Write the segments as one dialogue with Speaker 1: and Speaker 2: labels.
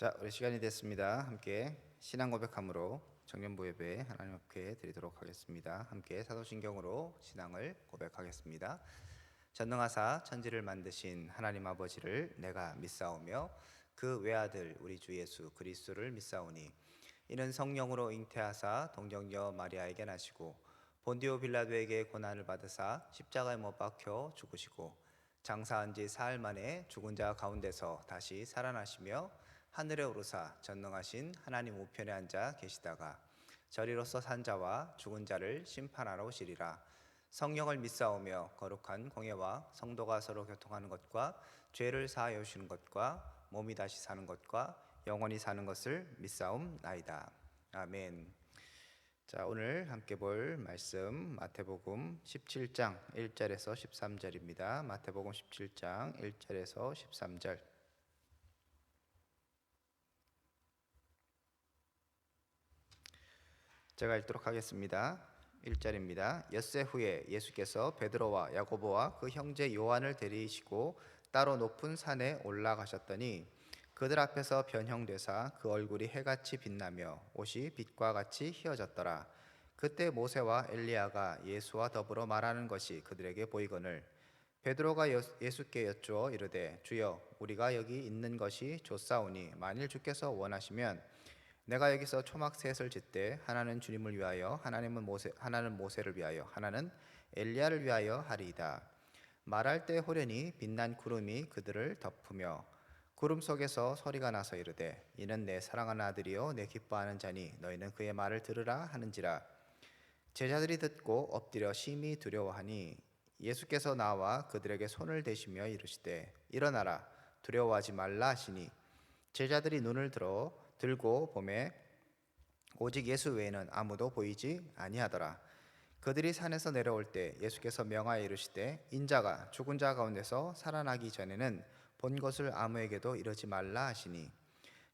Speaker 1: 자, 우리 시간이 됐습니다. 함께 신앙 고백함으로 청년부 예배 하나님 앞에 드리도록 하겠습니다. 함께 사도신경으로 신앙을 고백하겠습니다. 전능하사 천지를 만드신 하나님 아버지를 내가 믿사오며 그 외아들 우리 주 예수 그리스도를 믿사오니 이는 성령으로 잉태하사 동정녀 마리아에게 나시고 본디오 빌라도에게 고난을 받으사 십자가에 못 박혀 죽으시고 장사한 지 사흘 만에 죽은 자 가운데서 다시 살아나시며 하늘에 오르사 전능하신 하나님 우편에 앉아 계시다가 저리로서 산 자와 죽은 자를 심판하러 오시리라. 성령을 믿사오며 거룩한 공예와 성도가 서로 교통하는 것과 죄를 사하여 주시는 것과 몸이 다시 사는 것과 영원히 사는 것을 믿사옵나이다. 아멘. 자, 오늘 함께 볼 말씀 마태복음 17장 1절에서 13절입니다. 마태복음 17장 1절에서 13절. 제가 읽도록 하겠습니다. 1절입니다. 엿새 후에 예수께서 베드로와 야고보와 그 형제 요한을 데리시고 따로 높은 산에 올라가셨더니 그들 앞에서 변형되사 그 얼굴이 해같이 빛나며 옷이 빛과 같이 휘어졌더라. 그때 모세와 엘리야가 예수와 더불어 말하는 것이 그들에게 보이거늘 베드로가 예수께 여쭈어 이르되 주여 우리가 여기 있는 것이 좋사오니 만일 주께서 원하시면 내가 여기서 초막셋을 짓되 하나는 주님을 위하여 하나는 모세를 위하여 하나는 엘리야를 위하여 하리이다. 말할 때 호련히 빛난 구름이 그들을 덮으며 구름 속에서 소리가 나서 이르되 이는 내 사랑하는 아들이요 내 기뻐하는 자니 너희는 그의 말을 들으라 하는지라. 제자들이 듣고 엎드려 심히 두려워하니 예수께서 나와 그들에게 손을 대시며 이르시되 일어나라 두려워하지 말라 하시니 제자들이 눈을 들고 보매 오직 예수 외에는 아무도 보이지 아니하더라. 그들이 산에서 내려올 때 예수께서 명하여 이르시되 인자가 죽은 자 가운데서 살아나기 전에는 본 것을 아무에게도 이르지 말라 하시니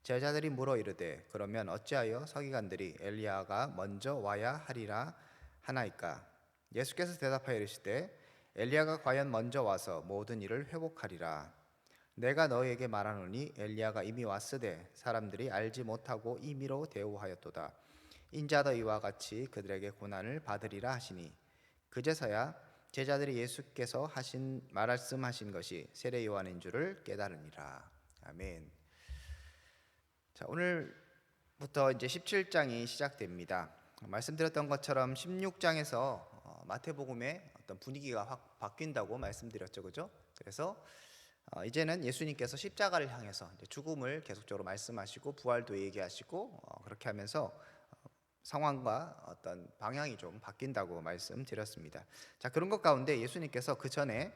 Speaker 1: 제자들이 물어 이르되 그러면 어찌하여 서기관들이 엘리야가 먼저 와야 하리라 하나이까. 예수께서 대답하여 이르시되 엘리야가 과연 먼저 와서 모든 일을 회복하리라. 내가 너희에게 말하노니 엘리야가 이미 왔으되 사람들이 알지 못하고 임의로 대우하였도다. 인자도 이와 같이 그들에게 고난을 받으리라 하시니 그제서야 제자들이 예수께서 말씀하신 것이 세례 요한인 줄을 깨달으니라. 아멘. 자, 오늘부터 이제 17장이 시작됩니다. 말씀드렸던 것처럼 16장에서 마태복음의 어떤 분위기가 확 바뀐다고 말씀드렸죠, 그죠? 그래서 이제는 예수님께서 십자가를 향해서 이제 죽음을 계속적으로 말씀하시고 부활도 얘기하시고 그렇게 하면서 상황과 어떤 방향이 좀 바뀐다고 말씀드렸습니다. 자, 그런 것 가운데 예수님께서 그 전에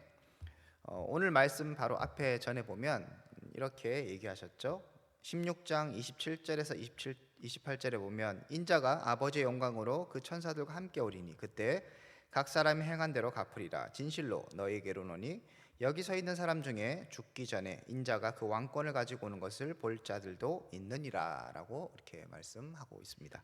Speaker 1: 오늘 말씀 바로 앞에 전에 보면 이렇게 얘기하셨죠. 16장 27절에서 28절에 보면 인자가 아버지의 영광으로 그 천사들과 함께 오리니 그때 각 사람이 행한 대로 갚으리라. 진실로 너희에게로 노니 여기 서 있는 사람 중에 죽기 전에 인자가 그 왕권을 가지고 오는 것을 볼 자들도 있느니라 라고 이렇게 말씀하고 있습니다.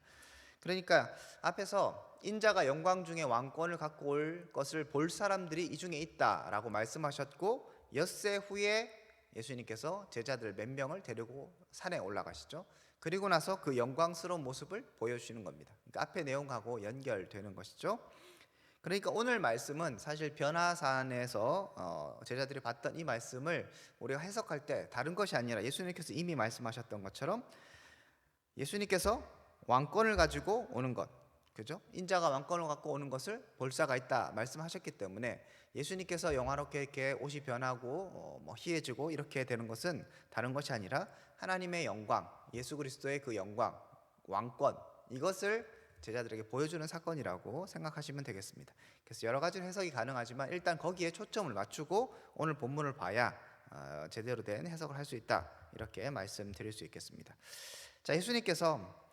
Speaker 1: 그러니까 앞에서 인자가 영광 중에 왕권을 갖고 올 것을 볼 사람들이 이 중에 있다라고 말씀하셨고 엿새 후에 예수님께서 제자들 몇 명을 데리고 산에 올라가시죠. 그리고 나서 그 영광스러운 모습을 보여주시는 겁니다. 그러니까 앞에 내용하고 연결되는 것이죠. 그러니까 오늘 말씀은 사실 변화산에서 제자들이 봤던 이 말씀을 우리가 해석할 때 다른 것이 아니라 예수님께서 이미 말씀하셨던 것처럼 예수님께서 왕권을 가지고 오는 것, 그죠? 인자가 왕권을 갖고 오는 것을 볼 자가 있다 말씀하셨기 때문에 예수님께서 영화롭게 이렇게 옷이 변하고 희해지고 이렇게 되는 것은 다른 것이 아니라 하나님의 영광, 예수 그리스도의 그 영광, 왕권, 이것을 제자들에게 보여주는 사건이라고 생각하시면 되겠습니다. 그래서 여러 가지 해석이 가능하지만 일단 거기에 초점을 맞추고 오늘 본문을 봐야 제대로 된 해석을 할 수 있다, 이렇게 말씀드릴 수 있겠습니다. 자, 예수님께서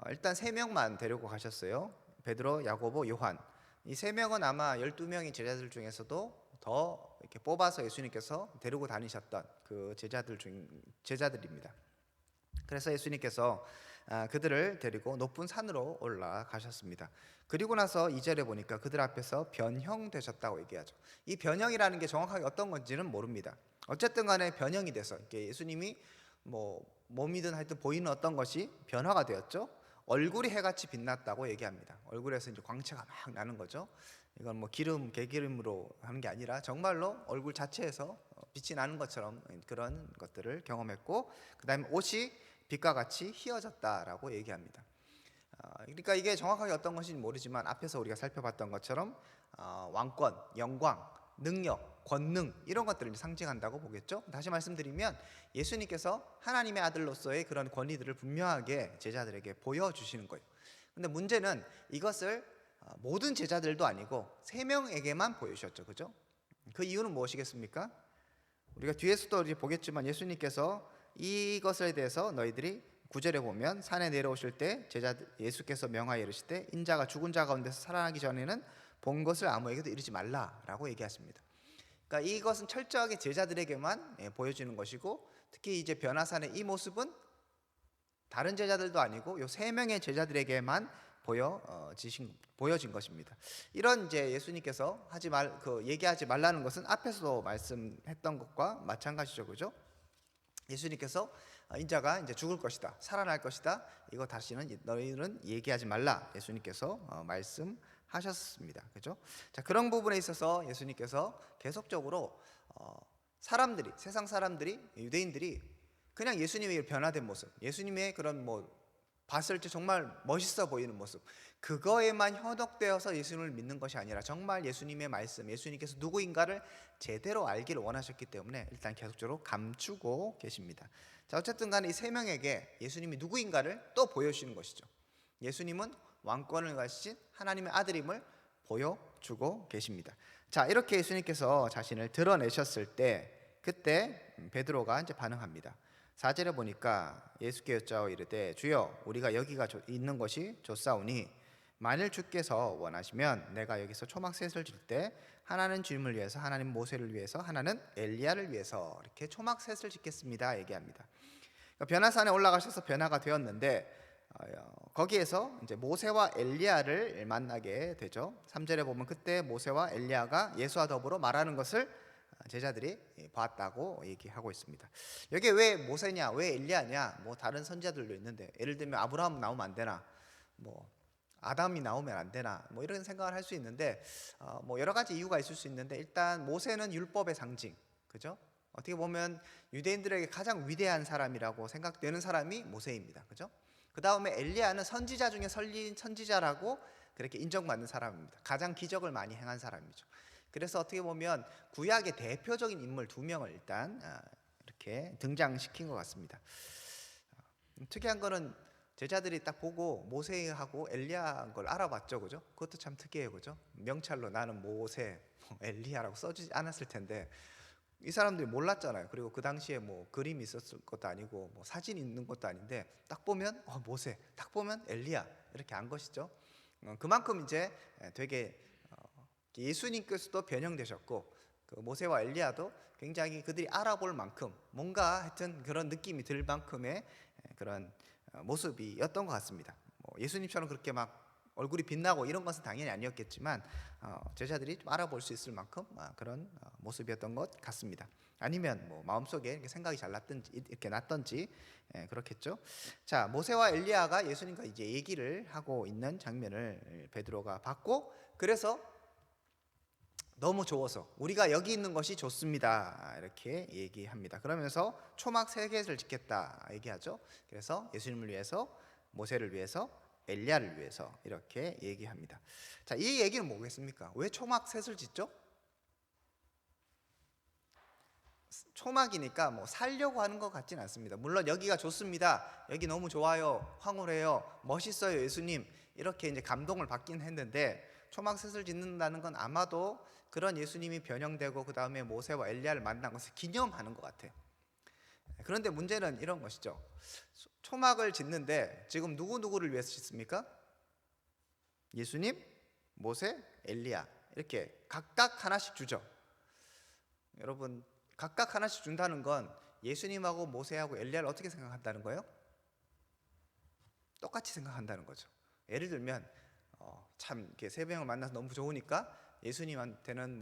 Speaker 1: 일단 3명만 데리고 가셨어요. 베드로, 야고보, 요한. 이 3명은 아마 12명의 제자들 중에서도 더 이렇게 뽑아서 예수님께서 데리고 다니셨던 그 제자들입니다. 그래서 예수님께서 그들을 데리고 높은 산으로 올라가셨습니다. 그리고 나서 2절에 보니까 그들 앞에서 변형되셨다고 얘기하죠. 이 변형이라는 게 정확하게 어떤 건지는 모릅니다. 어쨌든 간에 변형이 돼서 예수님이 뭐 몸이든 하여튼 보이는 어떤 것이 변화가 되었죠. 얼굴이 해같이 빛났다고 얘기합니다. 얼굴에서 이제 광채가 막 나는 거죠. 이건 뭐 기름, 개기름으로 하는 게 아니라 정말로 얼굴 자체에서 빛이 나는 것처럼 그런 것들을 경험했고, 그 다음에 옷이 빛과 같이 휘어졌다라고 얘기합니다. 그러니까 이게 정확하게 어떤 것인지 모르지만 앞에서 우리가 살펴봤던 것처럼 왕권, 영광, 능력, 권능 이런 것들을 상징한다고 보겠죠. 다시 말씀드리면 예수님께서 하나님의 아들로서의 그런 권위들을 분명하게 제자들에게 보여주시는 거예요. 근데 문제는 이것을 모든 제자들도 아니고 3명에게만 보여주셨죠. 그죠? 그 이유는 무엇이겠습니까? 우리가 뒤에서도 이제 보겠지만 예수님께서 이것에 대해서 너희들이 9절에 보면 산에 내려오실 때 예수께서 명하여 이르시되 인자가 죽은 자 가운데서 살아나기 전에는 본 것을 아무에게도 이르지 말라라고 얘기하십니다. 그러니까 이것은 철저하게 제자들에게만 보여지는 것이고, 특히 이제 변화산의 이 모습은 다른 제자들도 아니고 요 3명의 제자들에게만 보여진 것입니다. 이런 이제 예수님께서 얘기하지 말라는 것은 앞에서도 말씀했던 것과 마찬가지죠, 그죠? 예수님께서 인자가 이제 죽을 것이다, 살아날 것이다, 이거 다시는 너희는 얘기하지 말라 예수님께서 말씀하셨습니다. 그죠? 자, 그런 부분에 있어서 예수님께서 계속적으로 세상 사람들이, 유대인들이 그냥 예수님의 변화된 모습, 예수님의 그런 봤을 때 정말 멋있어 보이는 모습, 그거에만 현혹되어서 예수님을 믿는 것이 아니라 정말 예수님의 말씀, 예수님께서 누구인가를 제대로 알기를 원하셨기 때문에 일단 계속적으로 감추고 계십니다. 자, 어쨌든 간에 이 3명에게 예수님이 누구인가를 또 보여주시는 것이죠. 예수님은 왕권을 가지신 하나님의 아들임을 보여주고 계십니다. 자, 이렇게 예수님께서 자신을 드러내셨을 때 그때 베드로가 이제 반응합니다. 4절에 보니까 예수께 여짜오 이르되 주여 우리가 여기가 있는 것이 좋사오니 만일 주께서 원하시면 내가 여기서 초막셋을 질 때 하나는 주님을 위해서, 하나는 모세를 위해서, 하나는 엘리야를 위해서 이렇게 초막셋을 짓겠습니다 얘기합니다. 그러니까 변화산에 올라가셔서 변화가 되었는데 거기에서 이제 모세와 엘리야를 만나게 되죠. 3절에 보면 그때 모세와 엘리야가 예수와 더불어 말하는 것을 제자들이 봤다고 얘기하고 있습니다. 여기 왜 모세냐, 왜 엘리야냐, 다른 선지자들도 있는데 예를 들면 아브라함 나오면 안 되나, 아담이 나오면 안 되나, 이런 생각을 할 수 있는데 여러 가지 이유가 있을 수 있는데, 일단 모세는 율법의 상징, 그죠? 어떻게 보면 유대인들에게 가장 위대한 사람이라고 생각되는 사람이 모세입니다, 그죠? 그 다음에 엘리야는 선지자 중에 선지자라고 그렇게 인정받는 사람입니다. 가장 기적을 많이 행한 사람이죠. 그래서 어떻게 보면 구약의 대표적인 인물 2명을 일단 이렇게 등장시킨 것 같습니다. 특이한 거는 제자들이 딱 보고 모세하고 엘리야 걸 알아봤죠, 그죠? 그것도 참 특이해요, 그죠? 명찰로 나는 모세, 엘리야라고 써지지 않았을 텐데 이 사람들이 몰랐잖아요. 그리고 그 당시에 그림이 있었을 것도 아니고 사진이 있는 것도 아닌데 딱 보면 모세, 딱 보면 엘리야 이렇게 안 것이죠. 그만큼 이제 되게 예수님께서도 변형되셨고 그 모세와 엘리야도 굉장히 그들이 알아볼 만큼 뭔가 하여튼 그런 느낌이 들 만큼의 그런 모습이었던 것 같습니다. 예수님처럼 그렇게 막 얼굴이 빛나고 이런 것은 당연히 아니었겠지만 제자들이 좀 알아볼 수 있을 만큼 그런 모습이었던 것 같습니다. 아니면 마음속에 이렇게 생각이 잘 났든지 이렇게 났던지 그렇겠죠. 자, 모세와 엘리야가 예수님과 이제 얘기를 하고 있는 장면을 베드로가 봤고, 그래서 너무 좋아서 우리가 여기 있는 것이 좋습니다 이렇게 얘기합니다. 그러면서 초막 3개를 짓겠다 얘기하죠. 그래서 예수님을 위해서, 모세를 위해서, 엘리야를 위해서 이렇게 얘기합니다. 자, 이 얘기는 뭐겠습니까? 왜 초막 셋을 짓죠? 초막이니까 살려고 하는 것 같지는 않습니다. 물론 여기가 좋습니다, 여기 너무 좋아요, 황홀해요, 멋있어요 예수님, 이렇게 이제 감동을 받긴 했는데 초막셋을 짓는다는 건 아마도 그런 예수님이 변형되고 그 다음에 모세와 엘리야를 만난 것을 기념하는 것 같아요. 그런데 문제는 이런 것이죠. 초막을 짓는데 지금 누구를 위해서 짓습니까? 예수님, 모세, 엘리야 이렇게 각각 하나씩 주죠. 여러분, 각각 하나씩 준다는 건 예수님하고 모세하고 엘리야를 어떻게 생각한다는 거예요? 똑같이 생각한다는 거죠. 예를 들면 참 이렇게 3명을 만나서 너무 좋으니까 예수님한테는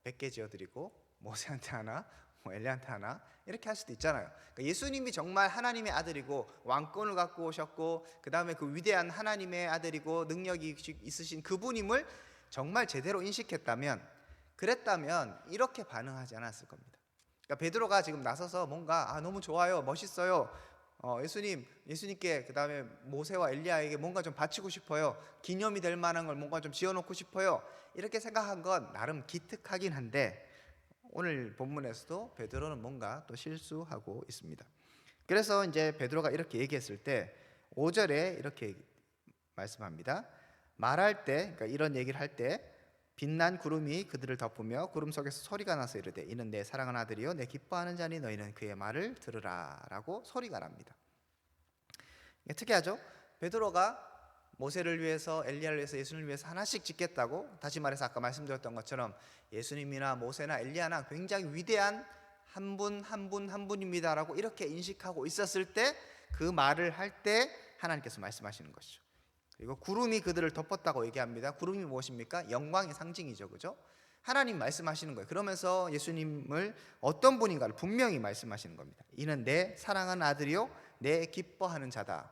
Speaker 1: 100개 지어드리고 모세한테 하나, 뭐 엘리야한테 하나? 이렇게 할 수도 있잖아요. 그러니까 예수님이 정말 하나님의 아들이고 왕권을 갖고 오셨고 그 다음에 그 위대한 하나님의 아들이고 능력이 있으신 그분임을 정말 제대로 인식했다면, 그랬다면 이렇게 반응하지 않았을 겁니다. 그러니까 베드로가 지금 나서서 뭔가 너무 좋아요, 멋있어요, 예수님께 그 다음에 모세와 엘리야에게 뭔가 좀 바치고 싶어요, 기념이 될 만한 걸 뭔가 좀 지어놓고 싶어요, 이렇게 생각한 건 나름 기특하긴 한데, 오늘 본문에서도 베드로는 뭔가 또 실수하고 있습니다. 그래서 이제 베드로가 이렇게 얘기했을 때 5절에 이렇게 말씀합니다. 말할 때, 그러니까 이런 얘기를 할 때 빛난 구름이 그들을 덮으며 구름 속에서 소리가 나서 이르되 이는 내 사랑하는 아들이요 내 기뻐하는 자니 너희는 그의 말을 들으라 라고 소리가 납니다. 특이하죠? 베드로가 모세를 위해서, 엘리야를 위해서, 예수님을 위해서 하나씩 짓겠다고, 다시 말해서 아까 말씀드렸던 것처럼 예수님이나 모세나 엘리야나 굉장히 위대한 한 분 한 분 한 분입니다라고 이렇게 인식하고 있었을 때 그 말을 할 때 하나님께서 말씀하시는 것이죠. 그리고 구름이 그들을 덮었다고 얘기합니다. 구름이 무엇입니까? 영광의 상징이죠, 그죠? 하나님 말씀하시는 거예요. 그러면서 예수님을 어떤 분인가를 분명히 말씀하시는 겁니다. 이는 내 사랑하는 아들이요 내 기뻐하는 자다.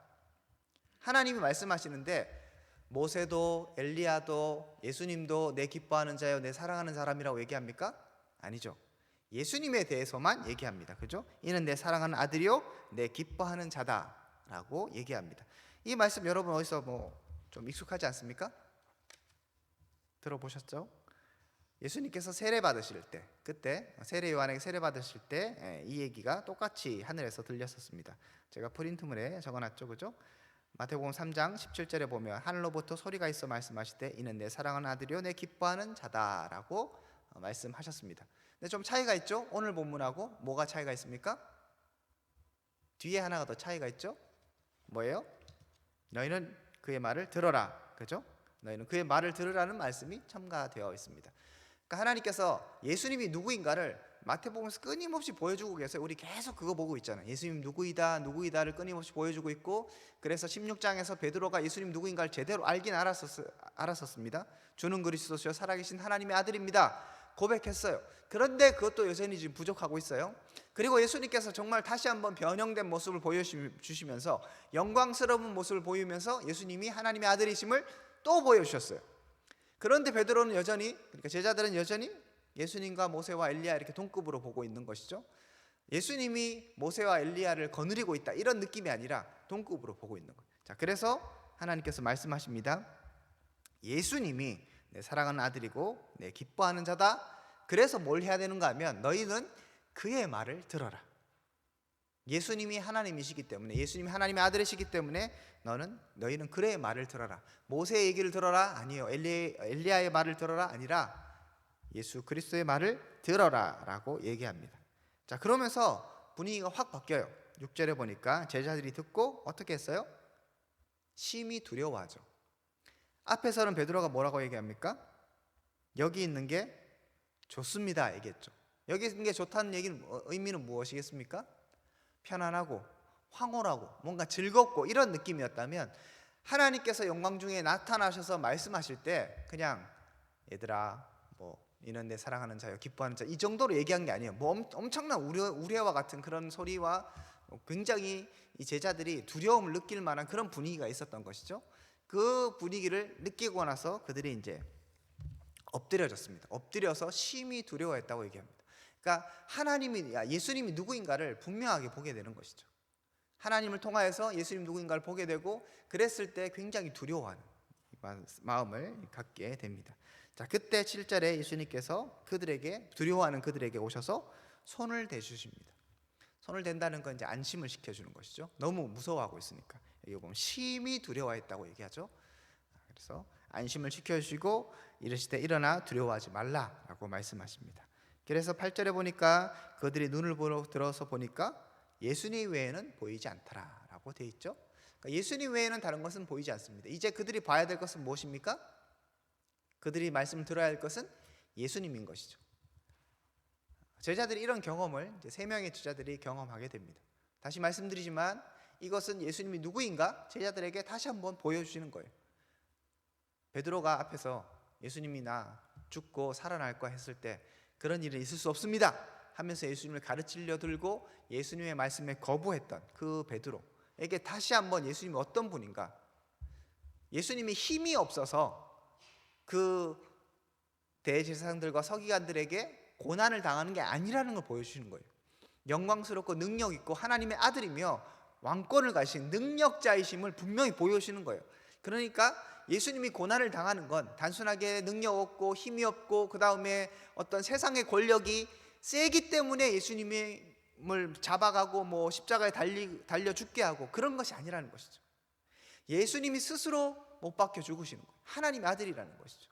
Speaker 1: 하나님이 말씀하시는데 모세도 엘리야도 예수님도 내 기뻐하는 자요 내 사랑하는 사람이라고 얘기합니까? 아니죠. 예수님에 대해서만 얘기합니다. 그죠? 이는 내 사랑하는 아들이요 내 기뻐하는 자다라고 얘기합니다. 이 말씀 여러분 어디서 좀 익숙하지 않습니까? 들어보셨죠? 예수님께서 세례 받으실 때, 그때 세례 요한에게 세례 받으실 때 이 얘기가 똑같이 하늘에서 들렸었습니다. 제가 프린트물에 적어놨죠, 그죠? 마태복음 3장 17절에 보면 하늘로부터 소리가 있어 말씀하시되 이는 내 사랑하는 아들이요 내 기뻐하는 자다라고 말씀하셨습니다. 근데 좀 차이가 있죠? 오늘 본문하고 뭐가 차이가 있습니까? 뒤에 하나가 더 차이가 있죠? 뭐예요? 너희는 그의 말을 들어라, 그죠? 너희는 그의 말을 들으라는 말씀이 첨가되어 있습니다. 그러니까 하나님께서 예수님이 누구인가를 마태복음에서 끊임없이 보여주고 계세요. 우리 계속 그거 보고 있잖아요. 예수님 누구이다 누구이다를 끊임없이 보여주고 있고, 그래서 16장에서 베드로가 예수님 누구인가를 제대로 알긴 알았었습니다. 주는 그리스도시요 살아계신 하나님의 아들입니다 고백했어요. 그런데 그것도 여전히 지금 부족하고 있어요. 그리고 예수님께서 정말 다시 한번 변형된 모습을 보여주시면서 영광스러운 모습을 보이면서 예수님이 하나님의 아들이심을 또 보여주셨어요. 그런데 베드로는 여전히, 그러니까 제자들은 여전히 예수님과 모세와 엘리야 이렇게 동급으로 보고 있는 것이죠. 예수님이 모세와 엘리야를 거느리고 있다 이런 느낌이 아니라 동급으로 보고 있는 거예요. 자, 그래서 하나님께서 말씀하십니다. 예수님이 내 사랑하는 아들이고 내 기뻐하는 자다. 그래서 뭘 해야 되는가 하면 너희는 그의 말을 들어라. 예수님이 하나님이시기 때문에, 예수님이 하나님의 아들이시기 때문에 너희는 그의 말을 들어라. 모세의 얘기를 들어라 아니에요. 엘리야의 말을 들어라 아니라 예수 그리스도의 말을 들어라 라고 얘기합니다. 자, 그러면서 분위기가 확 바뀌어요. 6절에 보니까 제자들이 듣고 어떻게 했어요? 심히 두려워하죠. 앞에서는 베드로가 뭐라고 얘기합니까? 여기 있는 게 좋습니다 얘기했죠. 여기 있는 게 좋다는 얘기는 의미는 무엇이겠습니까? 편안하고 황홀하고 뭔가 즐겁고 이런 느낌이었다면, 하나님께서 영광 중에 나타나셔서 말씀하실 때 그냥 얘들아 이는 내 사랑하는 자요 기뻐하는 자 이 정도로 얘기한 게 아니에요. 엄청난 우레와 같은 그런 소리와 굉장히 이 제자들이 두려움을 느낄 만한 그런 분위기가 있었던 것이죠. 그 분위기를 느끼고 나서 그들이 이제 엎드려졌습니다. 엎드려서 심히 두려워했다고 얘기합니다. 그러니까 예수님이 누구인가를 분명하게 보게 되는 것이죠. 하나님을 통하여서 예수님 누구인가를 보게 되고, 그랬을 때 굉장히 두려워하는 마음을 갖게 됩니다. 자, 그때 7절에 예수님께서 두려워하는 그들에게 오셔서 손을 대주십니다. 손을 댄다는 건 이제 안심을 시켜주는 것이죠. 너무 무서워하고 있으니까. 여기 보면 심히 두려워했다고 얘기하죠. 그래서 안심을 시켜주시고 이르시되 일어나 두려워하지 말라라고 말씀하십니다. 그래서 8절에 보니까 그들이 눈을 들어서 보니까 예수님 외에는 보이지 않더라라고 돼 있죠. 그러니까 예수님 외에는 다른 것은 보이지 않습니다. 이제 그들이 봐야 될 것은 무엇입니까? 그들이 말씀을 들어야 할 것은 예수님인 것이죠. 제자들이 이런 경험을 이제 3명의 제자들이 경험하게 됩니다. 다시 말씀드리지만 이것은 예수님이 누구인가 제자들에게 다시 한번 보여주시는 거예요. 베드로가 앞에서 예수님이 나 죽고 살아날 거야 했을 때 그런 일은 있을 수 없습니다 하면서 예수님을 가르치려 들고 예수님의 말씀에 거부했던 그 베드로에게 다시 한번 예수님이 어떤 분인가, 예수님이 힘이 없어서 그 대제사장들과 서기관들에게 고난을 당하는 게 아니라는 걸 보여주시는 거예요. 영광스럽고 능력 있고 하나님의 아들이며 왕권을 가신 능력자이심을 분명히 보여주시는 거예요. 그러니까 예수님이 고난을 당하는 건 단순하게 능력 없고 힘이 없고 그 다음에 어떤 세상의 권력이 세기 때문에 예수님을 잡아가고 뭐 십자가에 달려 죽게 하고 그런 것이 아니라는 것이죠. 예수님이 스스로 못 박혀 죽으시는 거예요. 하나님의 아들이라는 것이죠.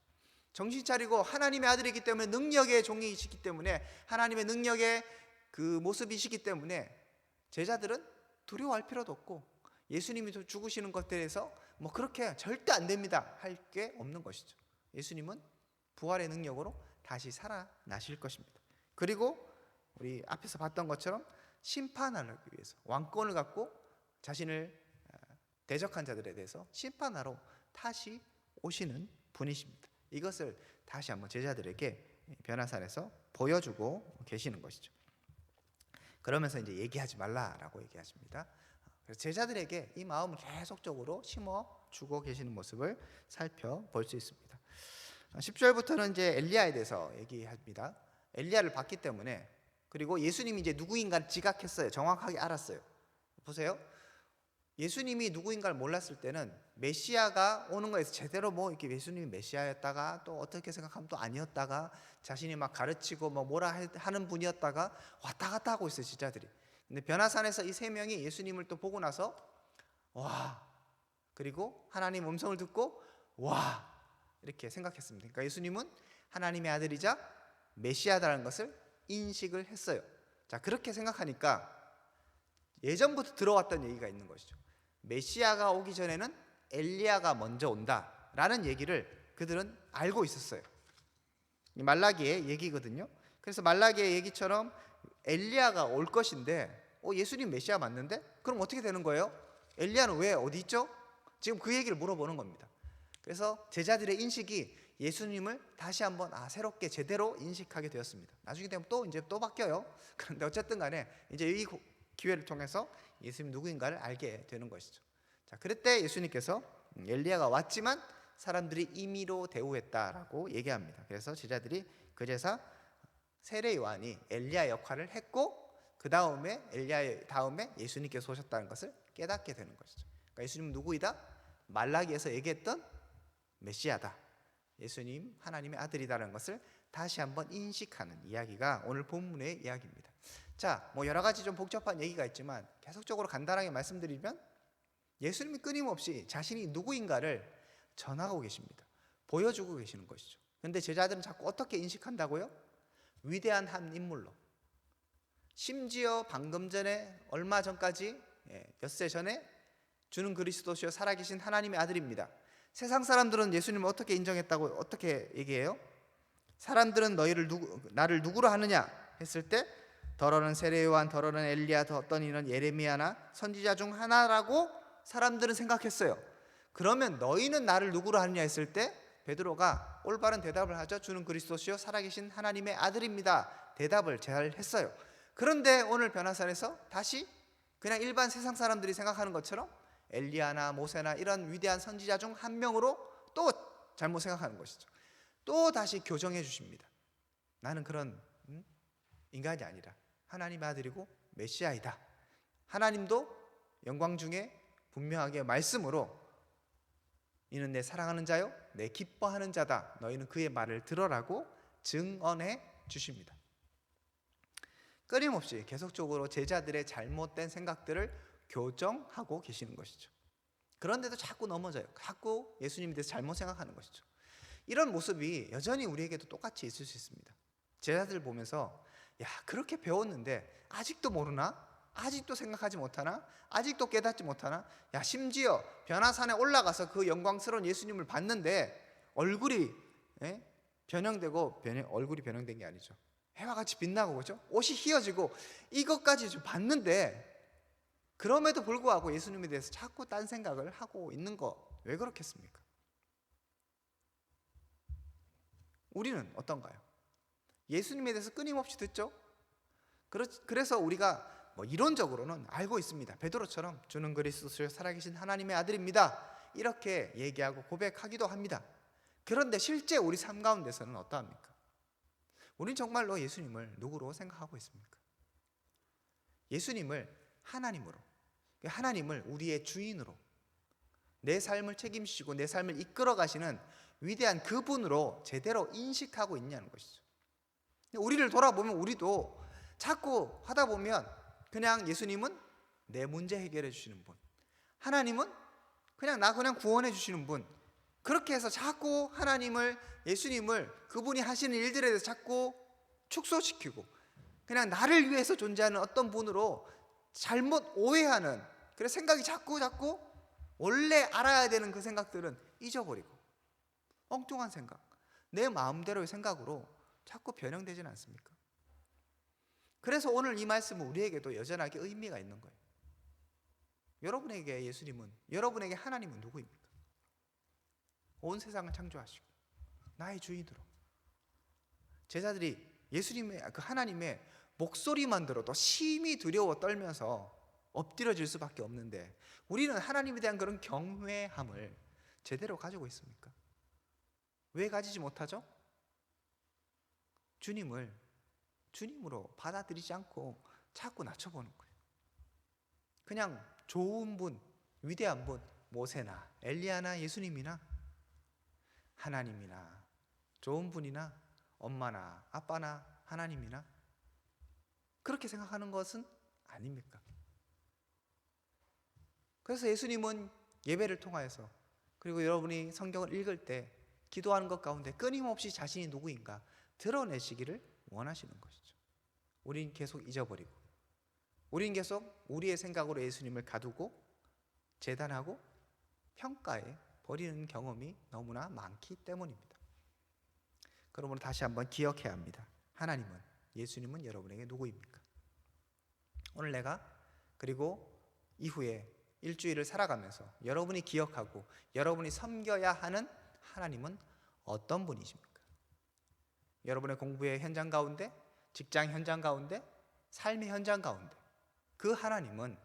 Speaker 1: 정신 차리고 하나님의 아들이기 때문에 능력의 종이시기 때문에 하나님의 능력의 그 모습이시기 때문에 제자들은 두려워할 필요도 없고 예수님이 죽으시는 것에 대해서 뭐 그렇게 절대 안 됩니다 할 게 없는 것이죠. 예수님은 부활의 능력으로 다시 살아나실 것입니다. 그리고 우리 앞에서 봤던 것처럼 심판하기 위해서 왕권을 갖고 자신을 대적한 자들에 대해서 심판하러 다시 오시는 분이십니다. 이것을 다시 한번 제자들에게 변화산에서 보여주고 계시는 것이죠. 그러면서 이제 얘기하지 말라라고 얘기하십니다. 그래서 제자들에게 이 마음을 계속적으로 심어주고 계시는 모습을 살펴볼 수 있습니다. 10절부터는 이제 엘리야에 대해서 얘기합니다. 엘리야를 봤기 때문에, 그리고 예수님이 이제 누구인가 지각했어요. 정확하게 알았어요. 보세요. 예수님이 누구인가를 몰랐을 때는 메시아가 오는 거에서 제대로 뭐 이렇게 예수님이 메시아였다가 또 어떻게 생각하면 또 아니었다가 자신이 막 가르치고 뭐 뭐라 하는 분이었다가 왔다 갔다 하고 있어요, 제자들이. 근데 변화산에서 이 세 명이 예수님을 또 보고 나서 와, 그리고 하나님 음성을 듣고 와, 이렇게 생각했습니다. 그러니까 예수님은 하나님의 아들이자 메시아다라는 것을 인식을 했어요. 자, 그렇게 생각하니까 예전부터 들어왔던 얘기가 있는 것이죠. 메시아가 오기 전에는 엘리야가 먼저 온다라는 얘기를 그들은 알고 있었어요. 말라기의 얘기거든요. 그래서 말라기의 얘기처럼 엘리야가 올 것인데 예수님 메시아 맞는데? 그럼 어떻게 되는 거예요? 엘리야는 왜 어디 있죠? 지금 그 얘기를 물어보는 겁니다. 그래서 제자들의 인식이 예수님을 다시 한번 새롭게 제대로 인식하게 되었습니다. 나중에 되면 또 이제 또 바뀌어요. 그런데 어쨌든 간에 이제 이 기회를 통해서 예수님 누구인가를 알게 되는 것이죠. 자, 그때 예수님께서 엘리야가 왔지만 사람들이 임의로 대우했다라고 얘기합니다. 그래서 제자들이 그제서 세례 요한이 엘리야 역할을 했고 그 다음에 엘리야 다음에 예수님께서 오셨다는 것을 깨닫게 되는 것이죠. 그러니까 예수님은 누구이다? 말라기에서 얘기했던 메시아다. 예수님 하나님의 아들이다라는 것을 다시 한번 인식하는 이야기가 오늘 본문의 이야기입니다. 자, 뭐 여러 가지 좀 복잡한 얘기가 있지만 계속적으로 간단하게 말씀드리면 예수님이 끊임없이 자신이 누구인가를 전하고 계십니다. 보여주고 계시는 것이죠. 그런데 제자들은 자꾸 어떻게 인식한다고요? 위대한 한 인물로. 심지어 방금 전에 얼마 전까지 엿새 전에 주는 그리스도시요 살아계신 하나님의 아들입니다. 세상 사람들은 예수님을 어떻게 인정했다고 어떻게 얘기해요? 사람들은 나를 누구로 하느냐 했을 때 더러는 세례 요한, 더러는 엘리야, 더 어떤 이는 예레미야나 선지자 중 하나라고 사람들은 생각했어요. 그러면 너희는 나를 누구로 하느냐 했을 때 베드로가 올바른 대답을 하죠. 주는 그리스도시요 살아계신 하나님의 아들입니다. 대답을 잘 했어요. 그런데 오늘 변화산에서 다시 그냥 일반 세상 사람들이 생각하는 것처럼 엘리야나 모세나 이런 위대한 선지자 중 한 명으로 또 잘못 생각하는 것이죠. 또 다시 교정해 주십니다. 나는 그런 인간이 아니라 하나님의 아들이고 메시아이다. 하나님도 영광 중에 분명하게 말씀으로 이는 내 사랑하는 자요 내 기뻐하는 자다. 너희는 그의 말을 들어라고 증언해 주십니다. 끊임없이 계속적으로 제자들의 잘못된 생각들을 교정하고 계시는 것이죠. 그런데도 자꾸 넘어져요. 자꾸 예수님에 대해서 잘못 생각하는 것이죠. 이런 모습이 여전히 우리에게도 똑같이 있을 수 있습니다. 제자들 보면서 야, 그렇게 배웠는데 아직도 모르나? 아직도 생각하지 못하나? 아직도 깨닫지 못하나? 야, 심지어 변화산에 올라가서 그 영광스러운 예수님을 봤는데 얼굴이 변형되고 얼굴이 변형된 게 아니죠. 해와 같이 빛나고 그죠? 옷이 휘어지고 이것까지 좀 봤는데 그럼에도 불구하고 예수님에 대해서 자꾸 딴 생각을 하고 있는 거 왜 그렇겠습니까? 우리는 어떤가요? 예수님에 대해서 끊임없이 듣죠? 그래서 우리가 이론적으로는 알고 있습니다. 베드로처럼 주는 그리스도시요 살아계신 하나님의 아들입니다. 이렇게 얘기하고 고백하기도 합니다. 그런데 실제 우리 삶 가운데서는 어떠합니까? 우린 정말로 예수님을 누구로 생각하고 있습니까? 예수님을 하나님으로, 하나님을 우리의 주인으로, 내 삶을 책임지시고 내 삶을 이끌어 가시는 위대한 그분으로 제대로 인식하고 있냐는 것이죠. 우리를 돌아보면 우리도 자꾸 하다 보면 그냥 예수님은 내 문제 해결해 주시는 분, 하나님은 그냥 구원해 주시는 분, 그렇게 해서 자꾸 하나님을, 예수님을, 그분이 하시는 일들에 대해서 자꾸 축소시키고 그냥 나를 위해서 존재하는 어떤 분으로 잘못 오해하는, 그래서 생각이 자꾸 원래 알아야 되는 그 생각들은 잊어버리고 엉뚱한 생각, 내 마음대로의 생각으로 자꾸 변형되지는 않습니까? 그래서 오늘 이 말씀은 우리에게도 여전하게 의미가 있는 거예요. 여러분에게 예수님은, 여러분에게 하나님은 누구입니까? 온 세상을 창조하시고 나의 주인으로, 제자들이 예수님의, 그 하나님의 목소리만 들어도 심히 두려워 떨면서 엎드려질 수밖에 없는데 우리는 하나님에 대한 그런 경외함을 제대로 가지고 있습니까? 왜 가지지 못하죠? 주님으로 받아들이지 않고 자꾸 낮춰보는 거예요. 그냥 좋은 분, 위대한 분, 모세나 엘리야나 예수님이나 하나님이나 좋은 분이나 엄마나 아빠나 하나님이나 그렇게 생각하는 것은 아닙니까? 그래서 예수님은 예배를 통하여서, 그리고 여러분이 성경을 읽을 때 기도하는 것 가운데 끊임없이 자신이 누구인가 드러내시기를 원하시는 것이죠. 우린 계속 잊어버리고, 우린 계속 우리의 생각으로 예수님을 가두고 재단하고 평가해 버리는 경험이 너무나 많기 때문입니다. 그러므로 다시 한번 기억해야 합니다. 하나님은, 예수님은 여러분에게 누구입니까? 오늘 내가, 그리고 이후에 일주일을 살아가면서 여러분이 기억하고 여러분이 섬겨야 하는 하나님은 어떤 분이십니까? 여러분의 공부의 현장 가운데, 직장 현장 가운데, 삶의 현장 가운데 그 하나님은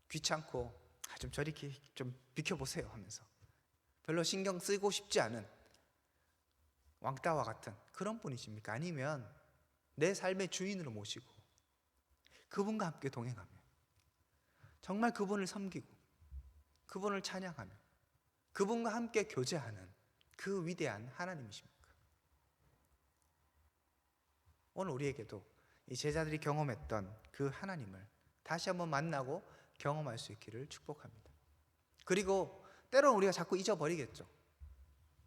Speaker 1: 귀찮고 좀 저리 좀 비켜보세요 하면서 별로 신경 쓰고 싶지 않은 왕따와 같은 그런 분이십니까? 아니면 내 삶의 주인으로 모시고 그분과 함께 동행하며 정말 그분을 섬기고 그분을 찬양하며 그분과 함께 교제하는 그 위대한 하나님이십니까? 오늘 우리에게도 이 제자들이 경험했던 그 하나님을 다시 한번 만나고 경험할 수 있기를 축복합니다. 그리고 때로는 우리가 자꾸 잊어버리겠죠.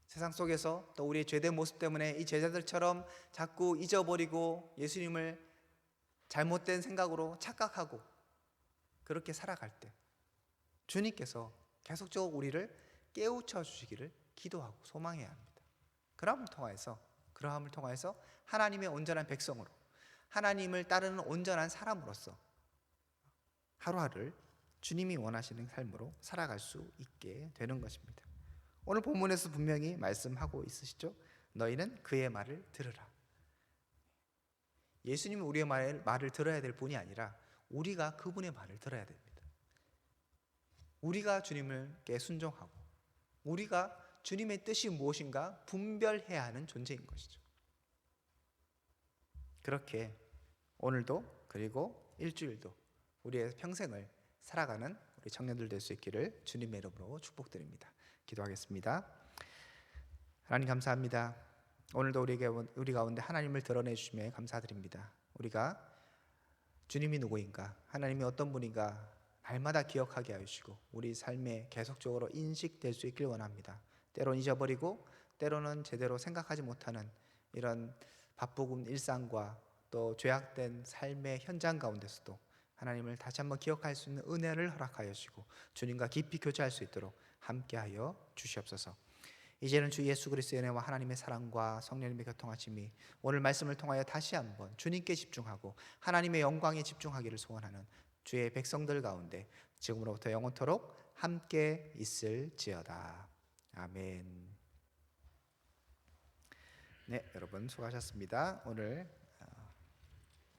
Speaker 1: 세상 속에서 또 우리의 죄된 모습 때문에 이 제자들처럼 자꾸 잊어버리고 예수님을 잘못된 생각으로 착각하고 그렇게 살아갈 때 주님께서 계속적으로 우리를 깨우쳐 주시기를 기도하고 소망해야 합니다. 그러함을 통하여서 하나님의 온전한 백성으로, 하나님을 따르는 온전한 사람으로서 하루하루를 주님이 원하시는 삶으로 살아갈 수 있게 되는 것입니다. 오늘 본문에서 분명히 말씀하고 있으시죠? 너희는 그의 말을 들으라. 예수님은 우리의 말을 들어야 될 분이 아니라 우리가 그분의 말을 들어야 됩니다. 우리가 주님께 순종하고 우리가 주님의 뜻이 무엇인가 분별해야 하는 존재인 것이죠. 그렇게 오늘도, 그리고 일주일도 우리의 평생을 살아가는 우리 청년들 될 수 있기를 주님의 이름으로 축복드립니다. 기도하겠습니다. 하나님 감사합니다. 오늘도 우리 가운데 하나님을 드러내 주심에 감사드립니다. 우리가 주님이 누구인가, 하나님이 어떤 분인가 날마다 기억하게 하시고 우리 삶에 계속적으로 인식될 수 있길 원합니다. 때로는 잊어버리고 때로는 제대로 생각하지 못하는 이런 바쁘군 일상과 또 죄악된 삶의 현장 가운데서도 하나님을 다시 한번 기억할 수 있는 은혜를 허락하여 주시고 주님과 깊이 교제할 수 있도록 함께하여 주시옵소서. 이제는 주 예수 그리스도의 은혜와 하나님의 사랑과 성령님의 교통하심이 오늘 말씀을 통하여 다시 한번 주님께 집중하고 하나님의 영광에 집중하기를 소원하는 주의 백성들 가운데 지금으로부터 영원토록 함께 있을지어다. 아멘. 네, 여러분 수고하셨습니다. 오늘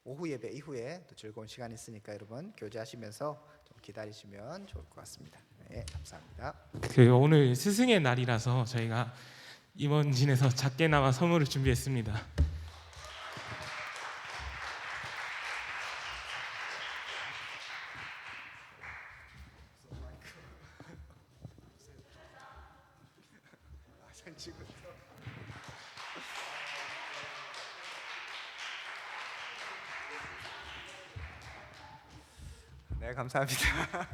Speaker 1: 오후 예배 이후에 또 즐거운 시간이 있으니까 여러분 교제하시면서 좀 기다리시면 좋을 것 같습니다. 네, 감사합니다.
Speaker 2: 오늘 스승의 날이라서 저희가 임원진에서 작게나마 선물을 준비했습니다.
Speaker 1: 네, 감사합니다.